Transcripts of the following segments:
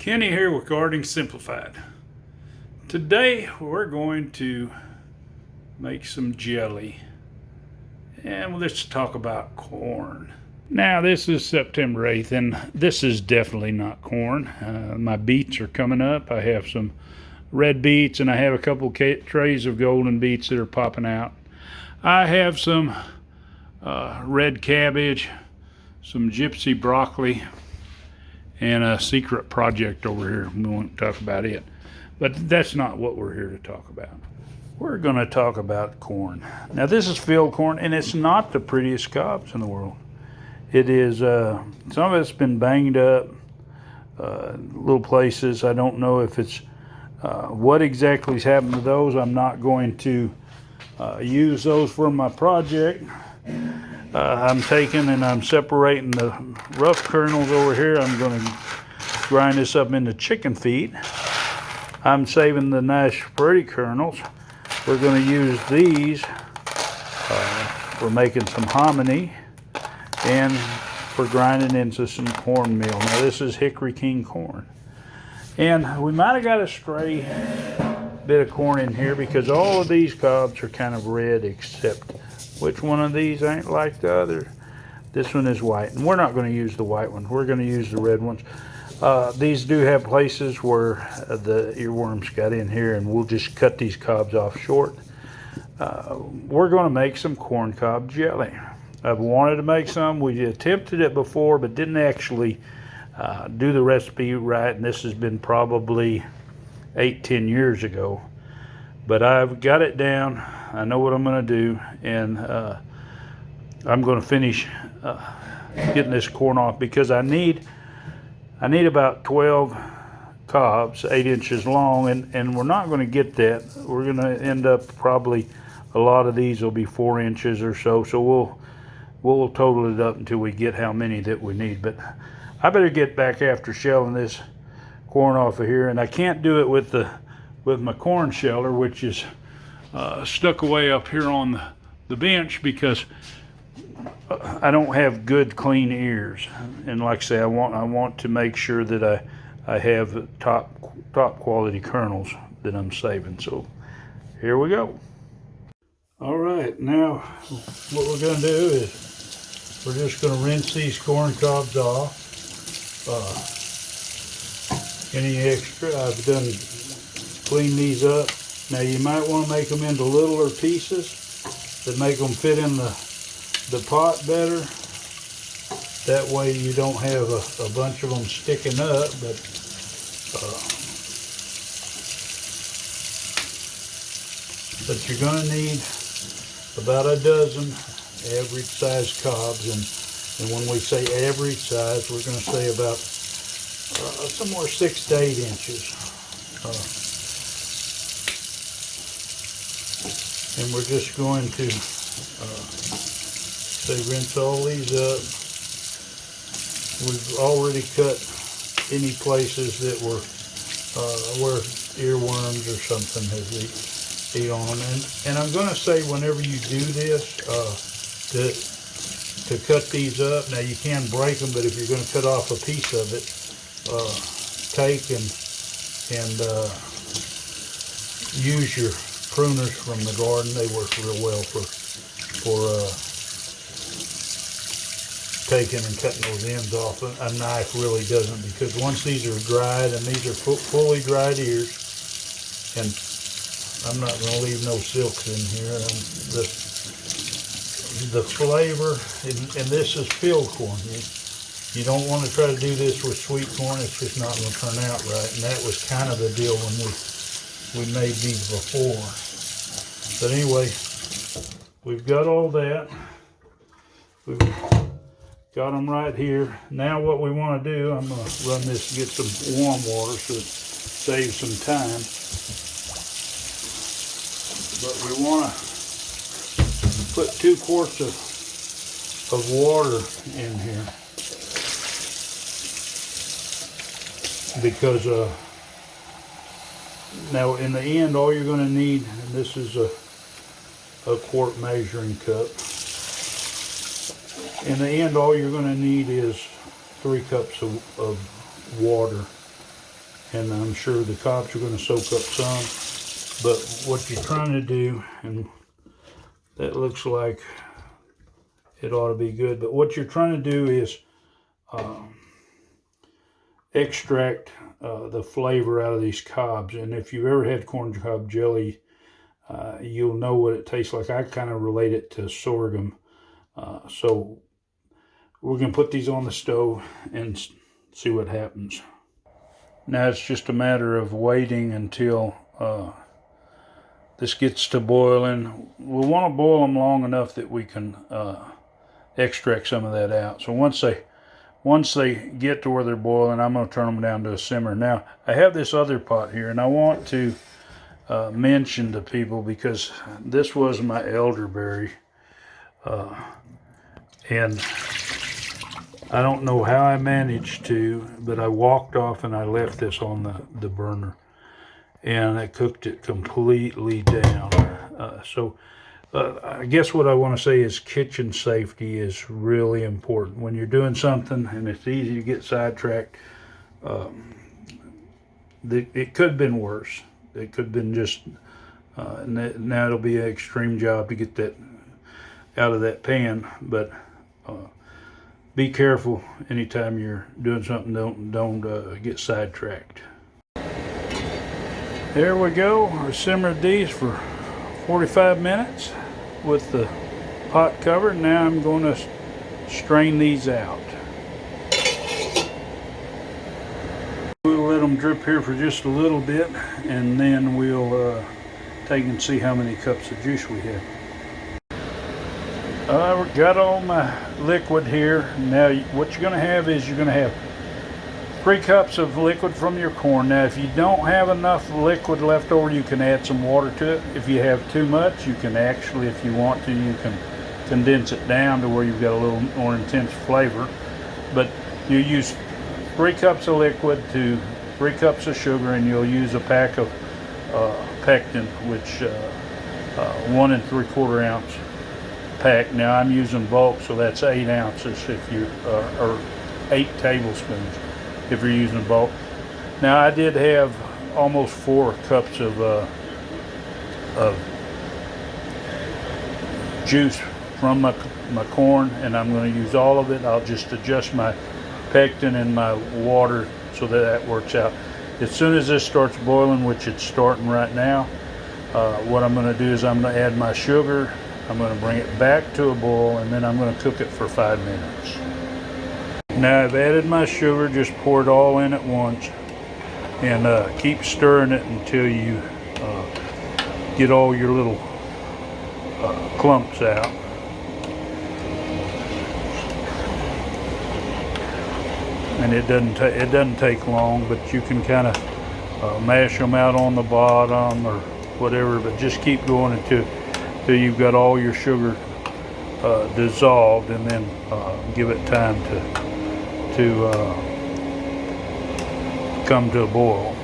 Kenny here with Gardening Simplified. Today we're going to make some jelly, and let's talk about corn. Now this is September 8th and this is definitely not corn. My beets are coming up. I have some red beets and I have a couple trays of golden beets that are popping out. I have some red cabbage, some gypsy broccoli, and a secret project over here. We won't talk about it, but that's not what we're here to talk about. We're going to talk about corn. Now this is field corn, and it's not the prettiest cobs in the world. It is, some of it's been banged up, little places. I don't know if it's, what exactly has happened to those. I'm not going to use those for my project. I'm taking and I'm separating the rough kernels over here. I'm going to grind this up into chicken feed. I'm saving the nice pretty kernels. We're going to use these for making some hominy and for grinding into some cornmeal. Now this is Hickory King corn. And we might have got a stray bit of corn in here because all of these cobs are kind of red, except which one of these ain't like the other. This one is white, and we're not going to use the white one. We're going to use the red ones. These do have places where the earworms got in here, and we'll just cut these cobs off short. We're going to make some corncob jelly. I've wanted to make some. We attempted it before, but didn't actually do the recipe right, and this has been probably 8-10 years ago. But I've got it down. I know what I'm going to do, and I'm going to finish getting this corn off because I need about 12 cobs, 8 inches long, and we're not going to get that. We're going to end up probably, a lot of these will be 4 inches or so. So we'll total it up until we get how many that we need. But I better get back after shelling this corn off of here, and I can't do it with my corn sheller, which is stuck away up here on the bench because I don't have good clean ears. And like I say, I want to make sure that I have top quality kernels that I'm saving. So here we go. All right, now what we're going to do is we're just going to rinse these corn cobs off. Any extra, I've done clean these up. Now you might want to make them into littler pieces that make them fit in the pot better. That way you don't have a bunch of them sticking up. But you're going to need about a dozen average size cobs, and when we say average size, we're going to say about somewhere 6 to 8 inches. And we're just going to rinse all these up. We've already cut any places that were where earworms or something has eat on them. And I'm going to say whenever you do this, to cut these up. Now you can break them, but if you're going to cut off a piece of it, take and use your pruners from the garden. They work real well for taking and cutting those ends off. A knife really doesn't, because once these are dried, and these are fully dried ears, and I'm not going to leave no silks in here. The flavor, and this is field corn. You don't want to try to do this with sweet corn. It's just not going to turn out right. And that was kind of the deal when we made these before. But anyway, we've got all that. We've got them right here. Now what we want to do, I'm going to run this and get some warm water so it saves some time. But we want to put 2 quarts of water in here. Because now in the end, all you're going to need, and this is a quart measuring cup. In the end, all you're going to need is 3 cups of water and I'm sure the cobs are going to soak up some. But what you're trying to do, and that looks like it ought to be good, but what you're trying to do is extract the flavor out of these cobs. And if you've ever had corncob jelly, you'll know what it tastes like. I kind of relate it to sorghum. So we're going to put these on the stove and see what happens. Now it's just a matter of waiting until this gets to boiling. We'll want to boil them long enough that we can extract some of that out. So once they get to where they're boiling, I'm going to turn them down to a simmer. Now I have this other pot here, and I want to mention to people, because this was my elderberry, and I don't know how I managed to, but I walked off and I left this on the burner, and I cooked it completely down. I guess what I want to say is kitchen safety is really important. When you're doing something and it's easy to get sidetracked, it could have been worse. It could have been just, now it'll be an extreme job to get that out of that pan, but be careful anytime you're doing something. Don't get sidetracked. There we go. I simmered these for 45 minutes with the pot covered. Now I'm going to strain these out. We'll let them drip here for just a little bit, and then we'll take and see how many cups of juice we have. I've got all my liquid here. Now what you're going to have is you're going to have 3 cups of liquid from your corn. Now if you don't have enough liquid left over, you can add some water to it. If you have too much, you can actually, if you want to, you can condense it down to where you've got a little more intense flavor. But you use 3 cups of liquid to 3 cups of sugar, and you'll use a pack of pectin, which 1 3/4 ounce pack. Now I'm using bulk, so that's 8 ounces if you or 8 tablespoons if you're using bulk. Now I did have almost 4 cups of juice from my corn, and I'm going to use all of it. I'll just adjust my pectin and my water so that works out. As soon as this starts boiling, which it's starting right now, what I'm going to do is I'm going to add my sugar. I'm going to bring it back to a boil, and then I'm going to cook it for 5 minutes. Now I've added my sugar. Just pour it all in at once, and keep stirring it until you get all your little clumps out. And it doesn't take long, but you can kind of mash them out on the bottom or whatever, but just keep going until you've got all your sugar dissolved, and then give it time to come to a boil.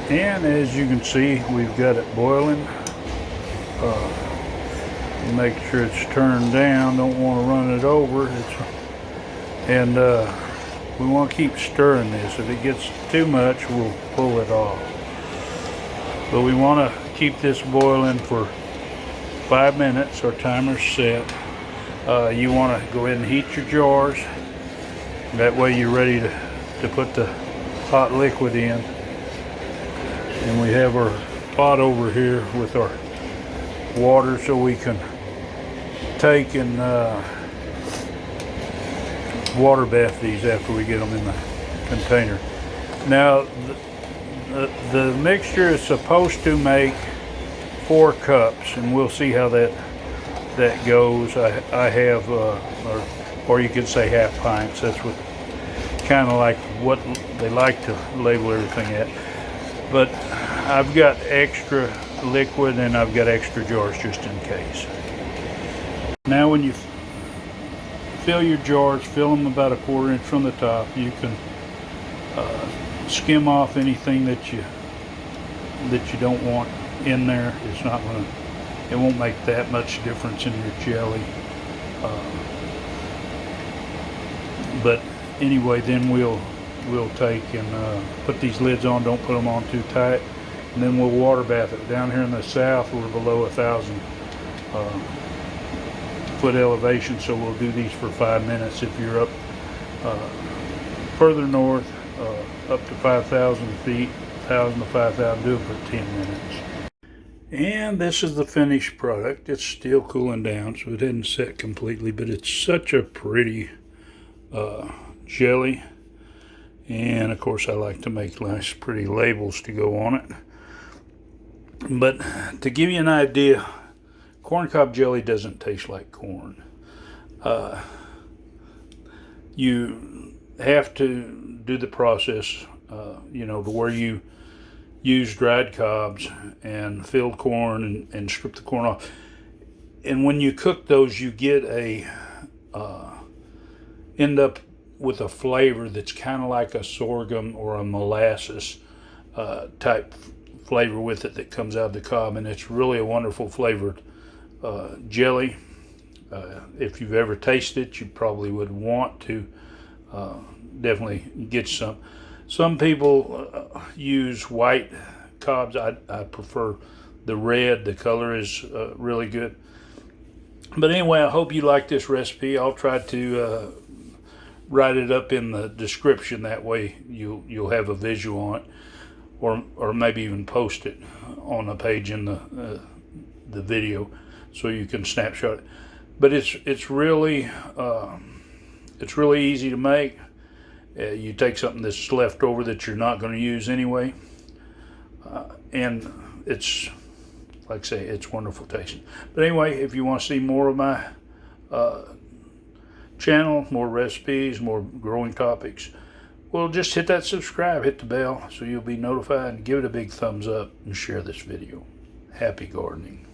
And as you can see, we've got it boiling. Make sure it's turned down. Don't want to run it over. And we want to keep stirring this. If it gets too much, we'll pull it off. But we want to keep this boiling for 5 minutes. Our timer's set. You want to go ahead and heat your jars. That way you're ready to put the hot liquid in. And we have our pot over here with our water, so we can take and water bath these after we get them in the container. Now the mixture is supposed to make 4 cups, and we'll see how that goes. I have or you could say half pints. That's what kind of like what they like to label everything at. But I've got extra liquid, and I've got extra jars just in case. Now when you fill your jars, fill them about 1/4 inch from the top. You can skim off anything that you don't want in there. It won't make that much difference in your jelly. But anyway, then we'll we'll take and put these lids on. Don't put them on too tight. And then we'll water bath it. Down here in the south, we're below 1,000 foot elevation, so we'll do these for 5 minutes. If you're up further north, up to 5,000 feet, 1,000 to 5,000, do it for 10 minutes. And this is the finished product. It's still cooling down, so it didn't set completely, but it's such a pretty jelly. And of course, I like to make nice, pretty labels to go on it. But to give you an idea, corncob jelly doesn't taste like corn. You have to do the process, you know, to where you use dried cobs and filled corn and strip the corn off. And when you cook those, you get end up with a flavor that's kind of like a sorghum or a molasses type flavor with it that comes out of the cob, and it's really a wonderful flavored jelly. If you've ever tasted it, you probably would want to definitely get some. Some people use white cobs. I prefer the red. The color is really good. But anyway, I hope you like this recipe. I'll try to write it up in the description. That way you'll have a visual on it, or maybe even post it on a page in the video so you can snapshot it. But it's really easy to make. You take something that's left over that you're not going to use anyway, and it's, like I say, it's wonderful tasting. But anyway, if you want to see more of my channel, more recipes, more growing topics, well, just hit that subscribe, hit the bell so you'll be notified, and give it a big thumbs up and share this video. Happy gardening.